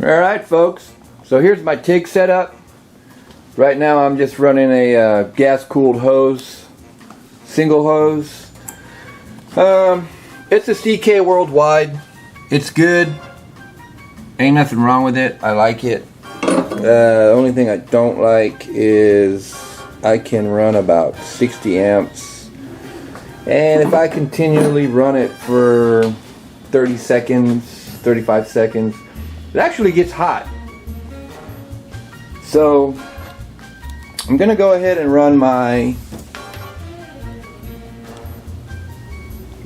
Alright folks, so here's my TIG setup. Right now I'm just running a gas cooled hose, single hose. It's a CK Worldwide. It's good. Ain't nothing wrong with it. I like it. The only thing I don't like is I can run about 60 amps. And if I continually run it for 30 seconds, 35 seconds, it actually gets hot. So I'm gonna go ahead and run my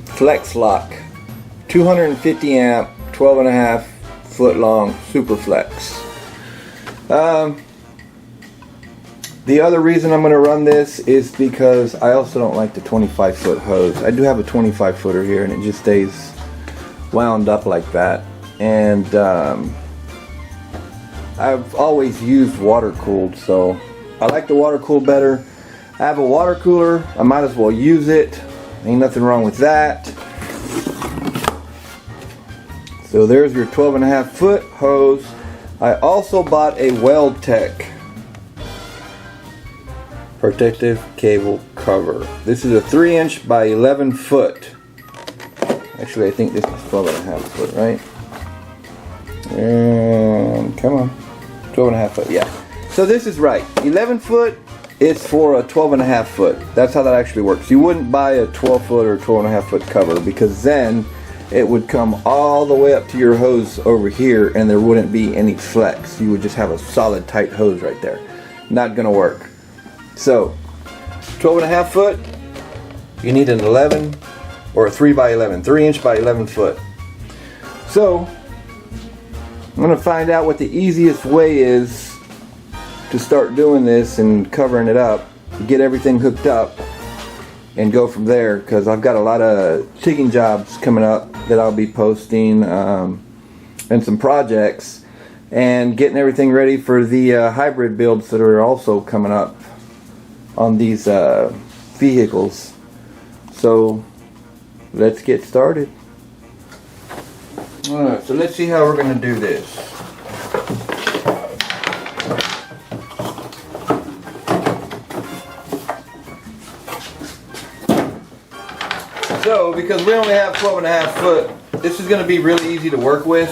Flex Lock 250 amp 12.5 foot long Super Flex. The other reason I'm going to run this is because I also don't like the 25 foot hose. I do have a 25 footer here and it just stays wound up like that. And I've always used water cooled, so I like the water cooled better. I have a water cooler, I might as well use it. Ain't nothing wrong with that. So there's your 12.5 foot hose. I also bought a Weldtech protective cable cover. This is a 3" by 11 foot. Actually, I think this is 12.5 foot, right? And come on, 12.5 foot, yeah. So this is right. 11 foot is for a 12.5 foot. That's how that actually works. You wouldn't buy a 12 foot or 12.5 foot cover because then it would come all the way up to your hose over here and there wouldn't be any flex. You would just have a solid tight hose right there. Not gonna work. So 12.5 foot, you need an 11 or a 3 by 11, 3" by 11 foot. So I'm gonna find out what the easiest way is to start doing this and covering it up, get everything hooked up and go from there, because I've got a lot of TIGging jobs coming up that I'll be posting and some projects and getting everything ready for the hybrid builds that are also coming up on these vehicles. So let's get started. Alright, so let's see how we're going to do this. So, because we only have 12.5 foot, this is going to be really easy to work with.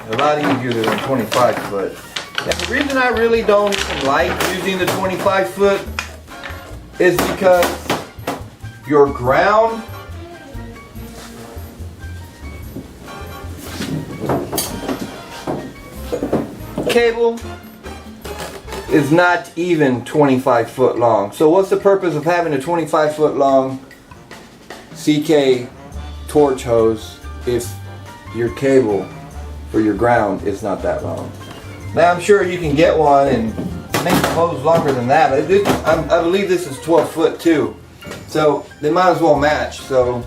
A lot easier than 25 foot. And the reason I really don't like using the 25 foot is because your ground cable is not even 25 foot long. So what's the purpose of having a 25 foot long CK torch hose if your cable for your ground is not that long? Now I'm sure you can get one and make the hose longer than that. I believe this is 12 foot too. So they might as well match. So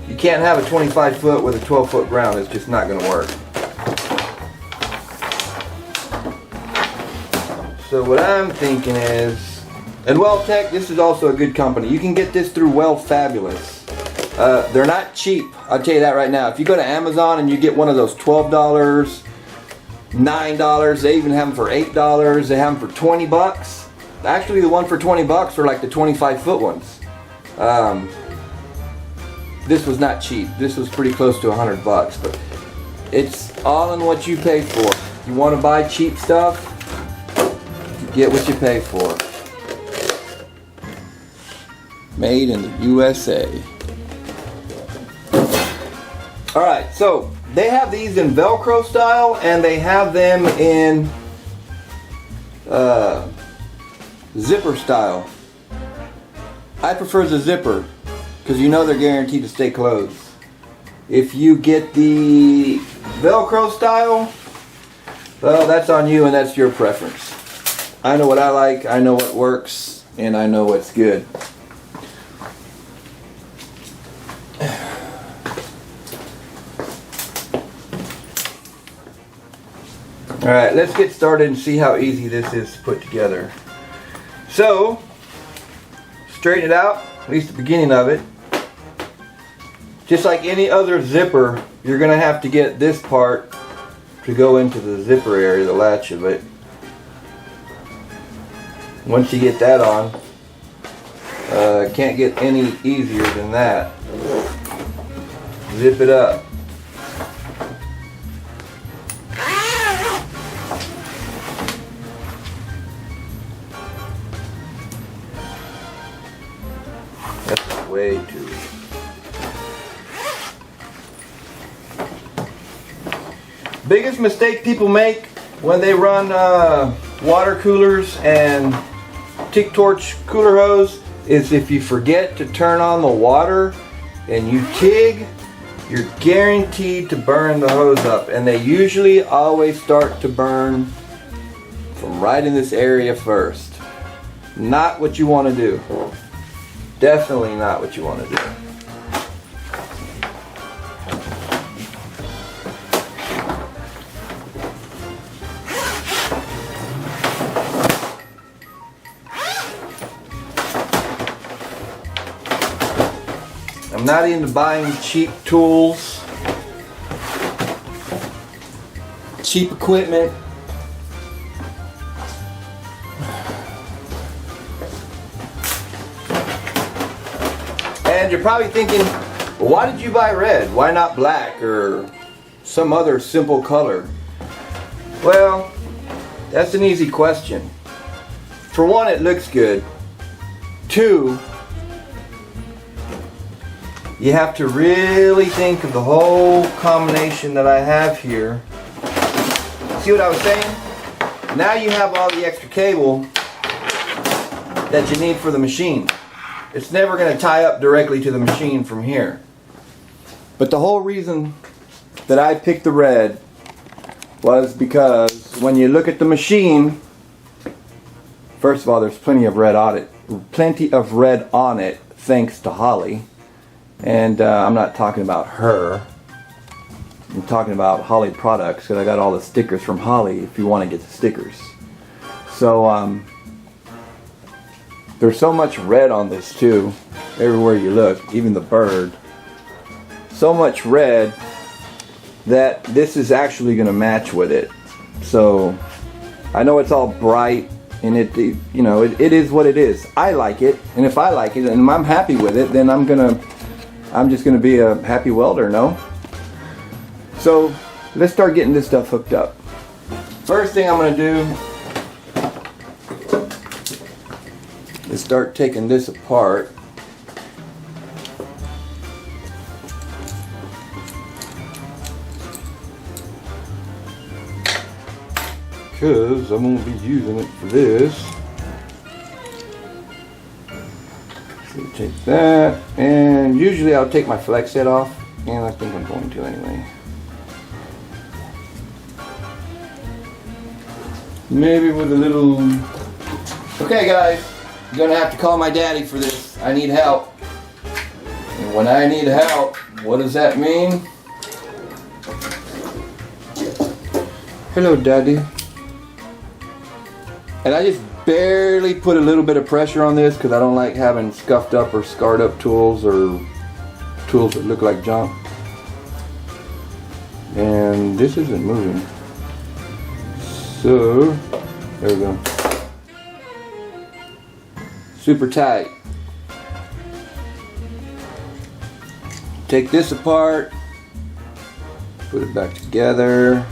you can't have a 25 foot with a 12 foot ground. It's just not going to work. So what I'm thinking is, and Weldtech, this is also a good company. You can get this through Well Fabulous. They're not cheap, I'll tell you that right now. If you go to Amazon and you get one of those $12, $9, they even have them for $8, they have them for 20 bucks. Actually the one for 20 bucks are like the 25 foot ones. This was not cheap. This was pretty close to 100 bucks, but it's all in what you pay for. If you want to buy cheap stuff, get what you pay for. Made in the USA. Alright, so they have these in Velcro style and they have them in zipper style. I prefer the zipper because you know they're guaranteed to stay closed. If you get the Velcro style, well, that's on you and that's your preference. I know what I like, I know what works, and I know what's good. Alright, let's get started and see how easy this is to put together. So, straighten it out, at least the beginning of it. Just like any other zipper, you're going to have to get this part to go into the zipper area, the latch of it. Once you get that on, can't get any easier than that. Zip it up. That's way too. Biggest mistake people make when they run water coolers and tick torch cooler hose is if you forget to turn on the water and you TIG, you're guaranteed to burn the hose up, and they usually always start to burn from right in this area first. Not what you want to do. Definitely not what you want to do. I'm not into buying cheap tools, cheap equipment. And you're probably thinking, well, why did you buy red? Why not black or some other simple color? Well, that's an easy question. For one, it looks good. Two, you have to really think of the whole combination that I have here. See what I was saying? Now you have all the extra cable that you need for the machine. It's never going to tie up directly to the machine from here. But the whole reason that I picked the red was because when you look at the machine, first of all, there's plenty of red on it, thanks to Holly. And I'm not talking about her. I'm talking about Holly products, because I got all the stickers from Holly if you want to get the stickers. So there's so much red on this too, everywhere you look, even the bird. So much red that this is actually going to match with it. So I know it's all bright and it is what it is. I like it, and if I like it and I'm happy with it, then I'm just going to be a happy welder, no? So let's start getting this stuff hooked up. First thing I'm going to do is start taking this apart. Because I won't be using it for this. So take that, and usually I'll take my flex set off, and I think I'm going to anyway. Maybe with a little... Okay guys, I'm gonna have to call my daddy for this. I need help. And when I need help, what does that mean? Hello, Daddy. And I just barely put a little bit of pressure on this because I don't like having scuffed up or scarred up tools or tools that look like junk. And this isn't moving. So, there we go. Super tight. Take this apart, put it back together.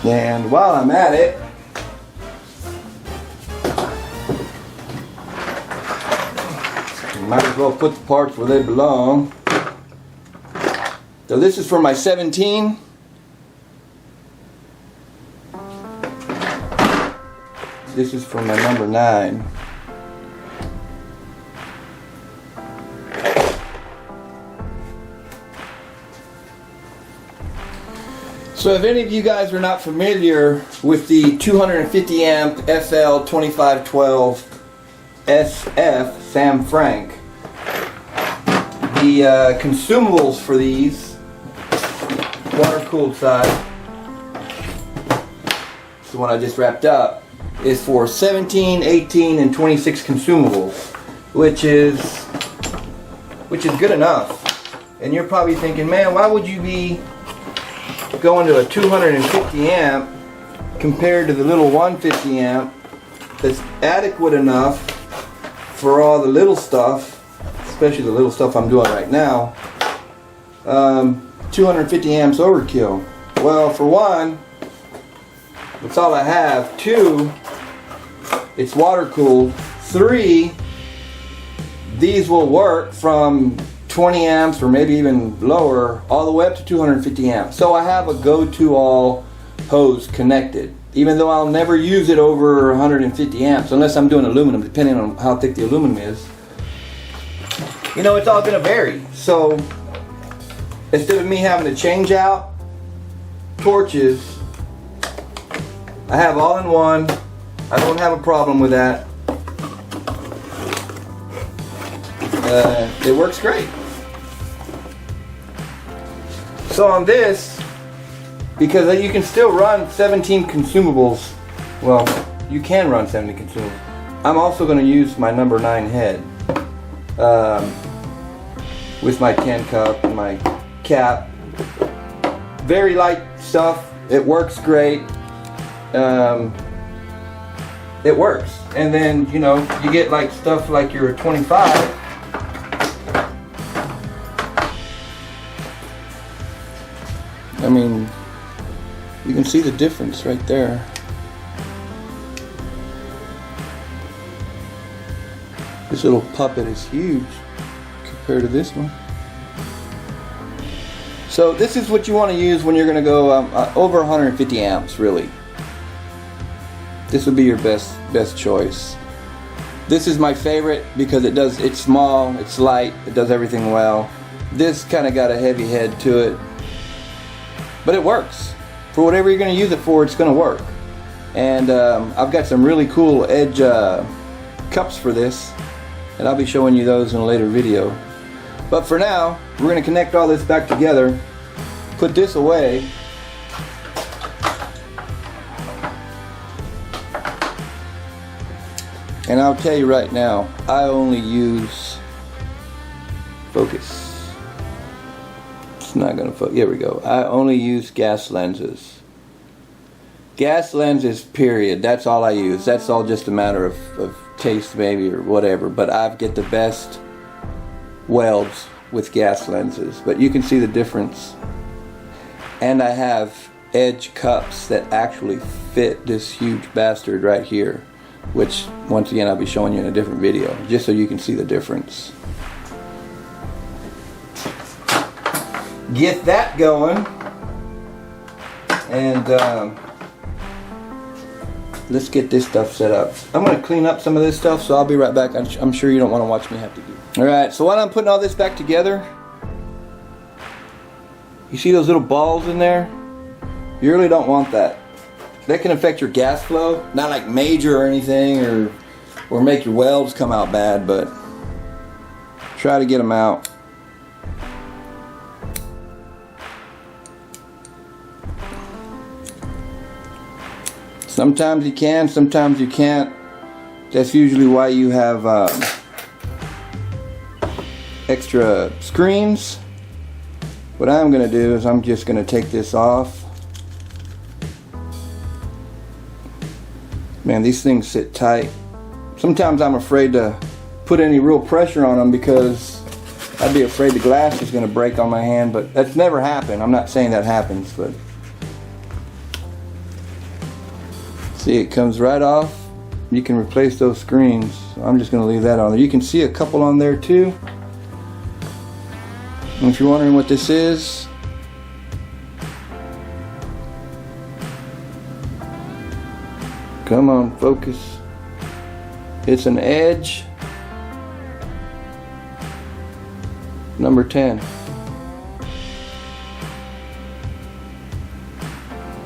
And while I'm at it, might as well put the parts where they belong. So this is for my 17. This is for my number 9. So if any of you guys are not familiar with the 250 amp FL 2512 SF Sam Frank, the consumables for these, water cooled side, the one I just wrapped up, is for 17, 18, and 26 consumables, which is good enough. And you're probably thinking, man, why would you be going to a 250 amp compared to the little 150 amp that's adequate enough for all the little stuff, especially the little stuff I'm doing right now. 250 amps overkill. Well, for one, that's all I have. Two, it's water cooled. Three, these will work from 20 amps or maybe even lower all the way up to 250 amps. So I have a go-to all hose connected, even though I'll never use it over 150 amps unless I'm doing aluminum, depending on how thick the aluminum is. You know, it's all going to vary. So instead of me having to change out torches, I have all in one. I don't have a problem with that. It works great. So on this, because you can still run 17 consumables, well, you can run 17 consumables. I'm also going to use my number 9 head with my 10 cup and my cap. Very light stuff. It works great. It works. And then, you know, you get like stuff like your 25. I mean, you can see the difference right there. This little puppet is huge compared to this one. So this is what you want to use when you're going to go over 150 amps, really. This would be your best choice. This is my favorite because it's small, it's light, it does everything well. This kind of got a heavy head to it, but it works. For whatever you're going to use it for, it's going to work. And I've got some really cool edge cups for this, and I'll be showing you those in a later video. But for now, we're going to connect all this back together, put this away, and I'll tell you right now, I only use, focus. It's not going to focus. Here we go. I only use gas lenses. Gas lenses, period. That's all I use. That's all just a matter of taste maybe or whatever. But I get the best welds with gas lenses. But you can see the difference. And I have edge cups that actually fit this huge bastard right here. Which, once again, I'll be showing you in a different video. Just so you can see the difference. Get that going, and let's get this stuff set up. I'm going to clean up some of this stuff, so I'll be right back. I'm sure you don't want to watch me have to do it. Alright, so while I'm putting all this back together, you see those little balls in there? You really don't want that. That can affect your gas flow. Not like major or anything, or make your welds come out bad, but try to get them out. Sometimes you can, sometimes you can't. That's usually why you have extra screens. What I'm going to do is I'm just going to take this off. Man, these things sit tight. Sometimes I'm afraid to put any real pressure on them because I'd be afraid the glass is going to break on my hand, but that's never happened. I'm not saying that happens, but see, it comes right off. You can replace those screens. I'm just going to leave that on there. You can see a couple on there too. And if you're wondering what this is, come on, focus. It's an edge number 10.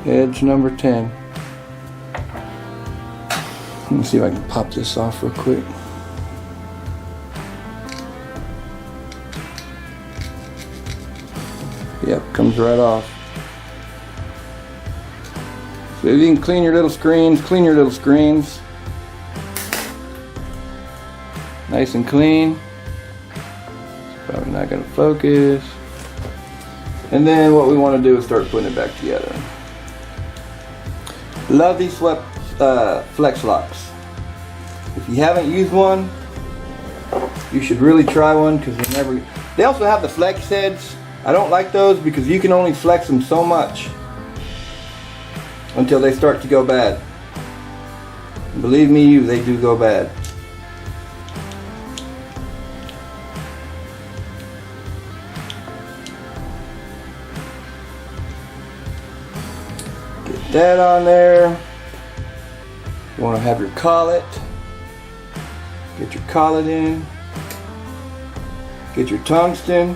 Edge number 10. Let me see if I can pop this off real quick. Yep, comes right off. So if you can clean your little screens, clean your little screens. Nice and clean. It's probably not going to focus. And then what we want to do is start putting it back together. Love these flex locks. If you haven't used one, you should really try one because they also have the flex heads. I don't like those because you can only flex them so much until they start to go bad. Believe me, they do go bad. Get that on there. You want to have your collet. Get your collet in. Get your tungsten.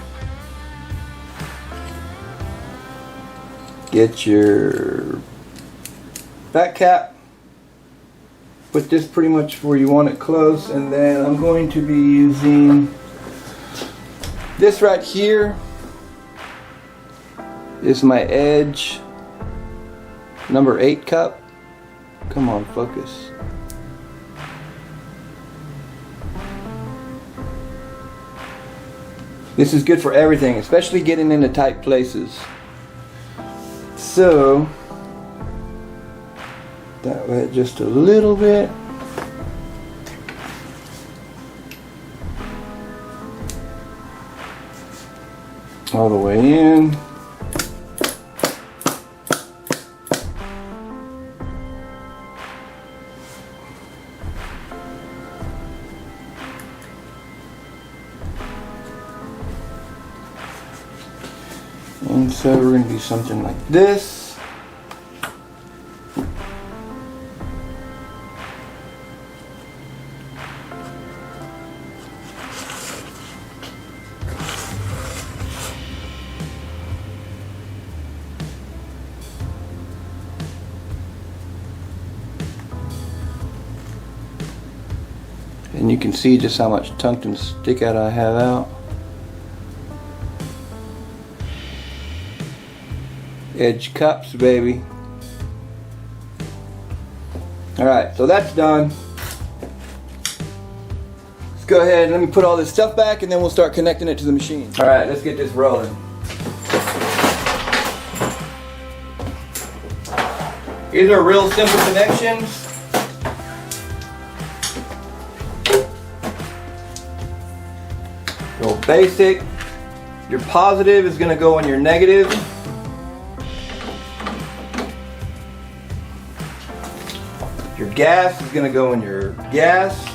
Get your back cap. Put this pretty much where you want it close, and then I'm going to be using this right here. Is my Edge number 8 cup. Come on, focus. This is good for everything, especially getting into tight places. So that way, just a little bit. All the way in. And so we're going to do something like this. And you can see just how much tungsten stick out I have out. Edge cups, baby. Alright, so that's done. Let's go ahead and let me put all this stuff back and then we'll start connecting it to the machine. Alright, let's get this rolling. These are real simple connections. Real basic. Your positive is going to go on your negative. Your gas is going to go in your gas.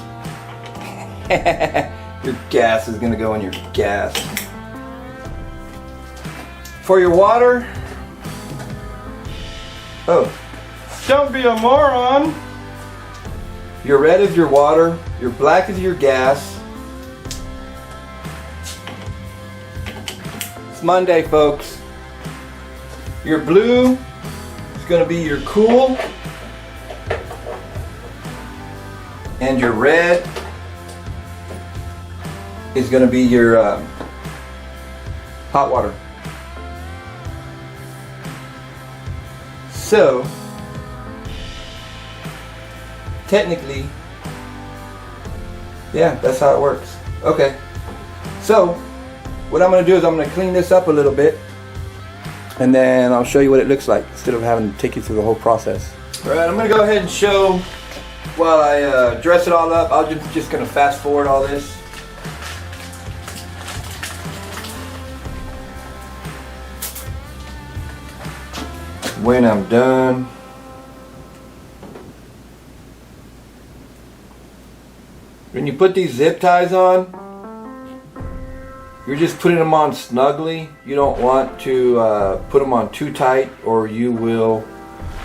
Your gas is going to go in your gas. For your water, oh, don't be a moron. Your red is your water. Your black is your gas. It's Monday, folks. Your blue is going to be your cool. And your red is going to be your hot water. So, technically, yeah, that's how it works. Okay, so what I'm going to do is I'm going to clean this up a little bit and then I'll show you what it looks like instead of having to take you through the whole process. Alright, I'm going to go ahead and show while I dress it all up. I'm just going to fast forward all this. When I'm done, when you put these zip ties on, you're just putting them on snugly. You don't want to put them on too tight or you will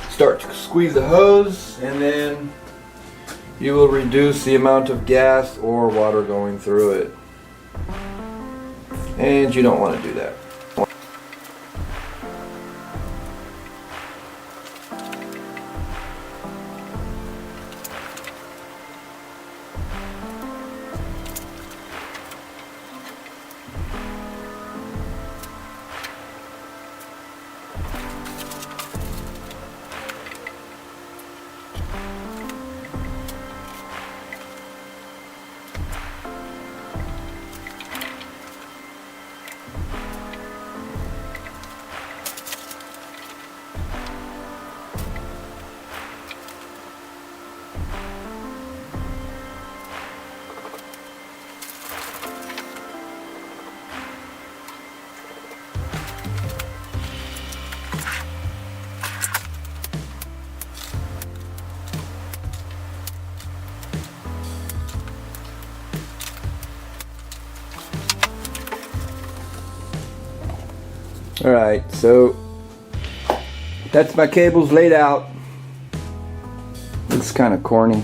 start to squeeze the hose and then you will reduce the amount of gas or water going through it. And you don't want to do that. Alright, so that's my cables laid out. Looks kind of corny.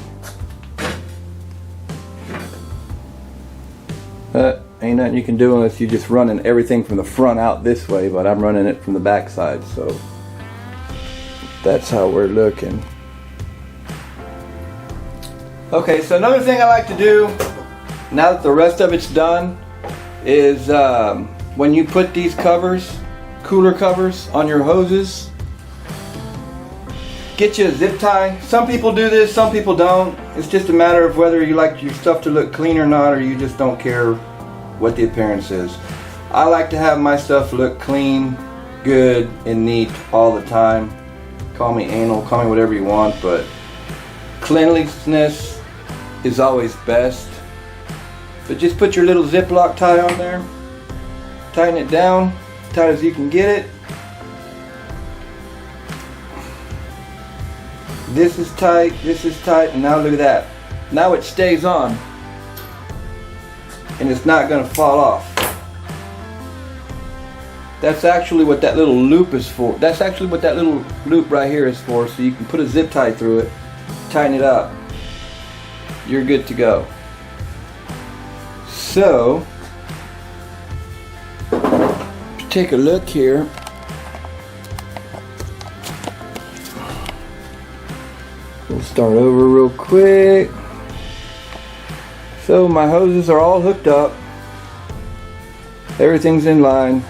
Ain't nothing you can do unless you're just running everything from the front out this way, but I'm running it from the back side, so that's how we're looking. Okay, so another thing I like to do, now that the rest of it's done, is when you put these covers, cooler covers on your hoses, get you a zip tie. Some people do this, some people don't. It's just a matter of whether you like your stuff to look clean or not, or you just don't care what the appearance is. I like to have my stuff look clean, good, and neat all the time. Call me anal, call me whatever you want, but cleanliness is always best. But just put your little Ziploc tie on there, tighten it down, tight as you can get it. This is tight, and now look at that. Now it stays on, and it's not going to fall off. That's actually what that little loop is for. That's actually what that little loop right here is for, so you can put a zip tie through it, tighten it up. You're good to go. So, take a look here. We'll start over real quick. So my hoses are all hooked up. Everything's in line.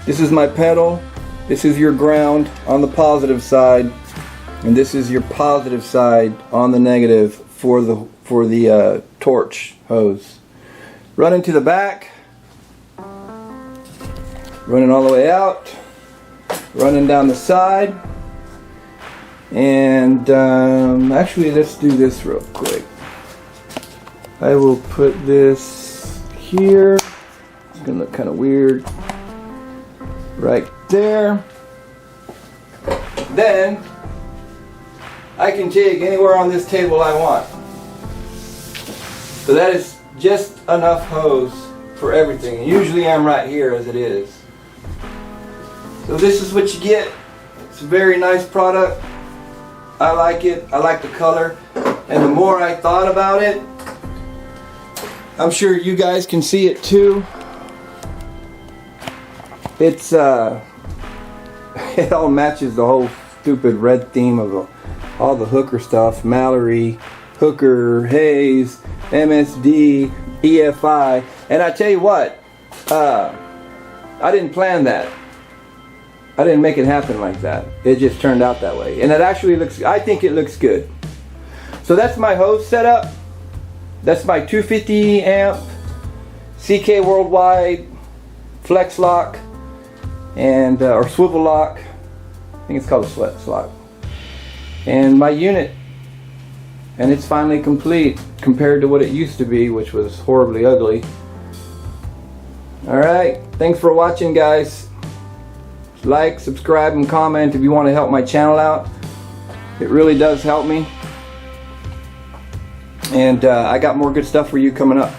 This is my pedal. This is your ground on the positive side, and this is your positive side on the negative for the torch hose. Running to the back. Running all the way out, running down the side, and actually let's do this real quick. I will put this here. It's gonna look kind of weird. Right there. Then I can take anywhere on this table I want. So that is just enough hose for everything. Usually I'm right here as it is. So this is what you get. It's a very nice product. I like it. I like the color. And the more I thought about it, I'm sure you guys can see it too. It's it all matches the whole stupid red theme of all the Hooker stuff. Mallory, Hooker, Hayes, MSD, EFI. And I tell you what, I didn't plan that. I didn't make it happen like that. It just turned out that way. And it actually looks, I think it looks good. So that's my hose setup. That's my 250 amp CK Worldwide flex lock and or swivel lock. I think it's called a flex lock. And my unit. And it's finally complete compared to what it used to be, which was horribly ugly. Alright, thanks for watching, guys. Like, subscribe, and comment if you want to help my channel out. It really does help me. And I got more good stuff for you coming up.